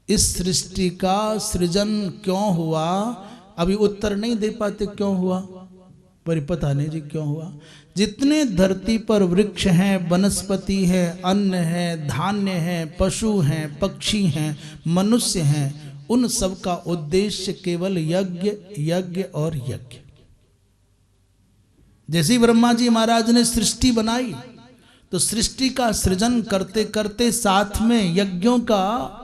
इस सृष्टि का सृजन क्यों हुआ, अभी उत्तर नहीं दे पाते क्यों हुआ, पर पता नहीं जी क्यों हुआ। जितने धरती पर वृक्ष हैं, वनस्पति है, अन्न है, धान्य है, पशु हैं, पक्षी हैं, मनुष्य हैं, उन सब का उद्देश्य केवल यज्ञ यज्ञ और यज्ञ। जैसे ब्रह्मा जी महाराज ने सृष्टि बनाई तो सृष्टि का सृजन करते करते साथ में यज्ञों का,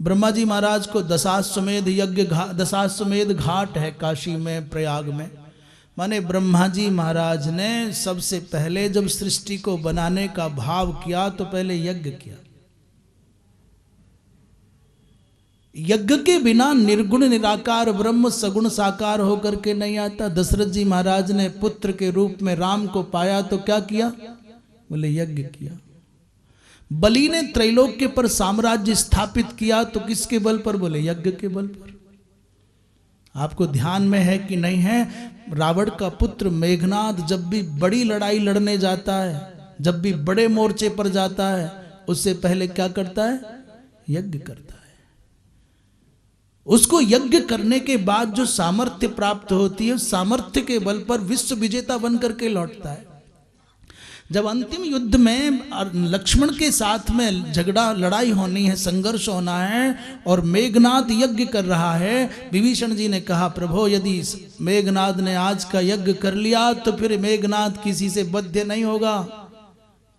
ब्रह्मा जी महाराज को दशाश्वमेध यज्ञ दशाश्वमेध घाट है काशी में, प्रयाग में। माने ब्रह्मा जी महाराज ने सबसे पहले जब सृष्टि को बनाने का भाव किया तो पहले यज्ञ किया। यज्ञ के बिना निर्गुण निराकार ब्रह्म सगुण साकार होकर के नहीं आता। दशरथ जी महाराज ने पुत्र के रूप में राम को पाया तो क्या किया, बोले यज्ञ किया। बलि ने त्रैलोक्य पर साम्राज्य स्थापित किया तो किसके बल पर, बोले यज्ञ के बल पर। आपको ध्यान में है कि नहीं है, रावण का पुत्र मेघनाद जब भी बड़ी लड़ाई लड़ने जाता है, जब भी बड़े मोर्चे पर जाता है, उससे पहले क्या करता है, यज्ञ करता है। उसको यज्ञ करने के बाद जो सामर्थ्य प्राप्त होती है, उस सामर्थ्य के बल पर विश्व विजेता बन करके लौटता है। जब अंतिम युद्ध में लक्ष्मण के साथ में झगड़ा लड़ाई होनी है, संघर्ष होना है, और मेघनाद यज्ञ कर रहा है, विभीषण जी ने कहा प्रभु यदि मेघनाद ने आज का यज्ञ कर लिया तो फिर मेघनाद किसी से बद्ध नहीं होगा,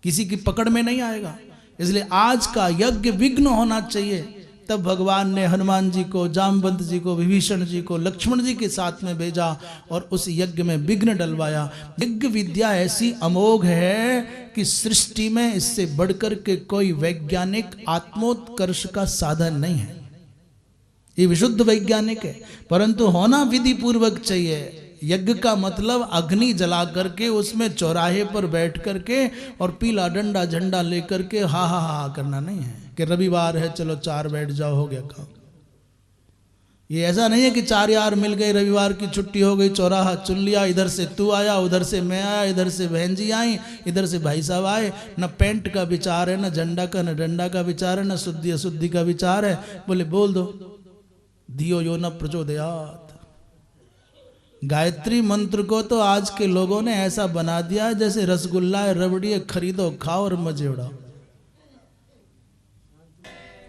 किसी की पकड़ में नहीं आएगा, इसलिए आज का यज्ञ विघ्न होना चाहिए। तब भगवान ने हनुमान जी को, जामवंत जी को, विभीषण जी को लक्ष्मण जी के साथ में भेजा और उस यज्ञ में विघ्न डलवाया। यज्ञ विद्या ऐसी अमोघ है कि सृष्टि में इससे बढ़कर के कोई वैज्ञानिक आत्मोत्कर्ष का साधन नहीं है। ये विशुद्ध वैज्ञानिक है, परंतु होना विधि पूर्वक चाहिए। यज्ञ का मतलब अग्नि जला करके उसमें चौराहे पर बैठ करके और पीला डंडा झंडा लेकर के हा हा हा करना नहीं है कि रविवार है चलो 4 बैठ जाओ, हो गया काम। ये ऐसा नहीं है कि 4 यार मिल गए, रविवार की छुट्टी हो गई, चौराहा चुन लिया, इधर से तू आया, उधर से मैं आया, इधर से बहन जी आई, इधर से भाई साहब आए। न पेंट का विचार है, न झंडा का, न डंडा का विचार है, न शुद्धि अशुद्धि का विचार है। बोले बोल दो धियो यो न प्रचोदयात्। गायत्री मंत्र को तो आज के लोगों ने ऐसा बना दिया जैसे रसगुल्ला है, रबड़ी है, खरीदो खाओ और मजे उड़ाओ।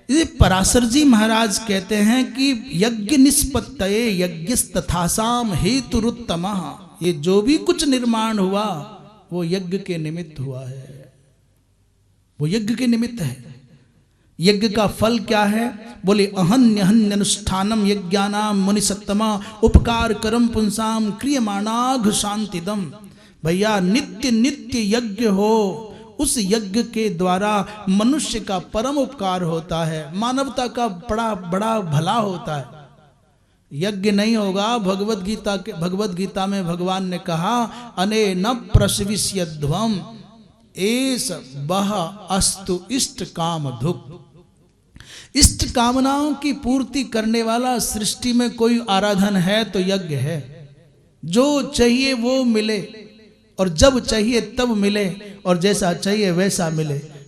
ये पराशर जी महाराज कहते हैं कि यज्ञ निष्पत्तये यज्ञस्तथासाम हेतुरुत्तमः। ये जो भी कुछ निर्माण हुआ वो यज्ञ के निमित्त हुआ है, वो यज्ञ के निमित्त है। यज्ञ का फल क्या है, बोले अहन्य अनुष्ठानम यज्ञानाम मुनि सत्तमा उपकार करम पुंसाम क्रियमाणाघ शांतिदम। भैया नित्य नित्य यज्ञ हो, उस यज्ञ के द्वारा मनुष्य का परम उपकार होता है, मानवता का बड़ा बड़ा भला होता है। यज्ञ नहीं होगा, भगवत गीता में भगवान ने कहा अनेन प्रसविष्यध्वम एस बह अस्तु इष्ट काम धुक। इष्ट कामनाओं की पूर्ति करने वाला सृष्टि में कोई आराधन है तो यज्ञ है। जो चाहिए वो मिले और जब चाहिए तब मिले और जैसा चाहिए वैसा मिले,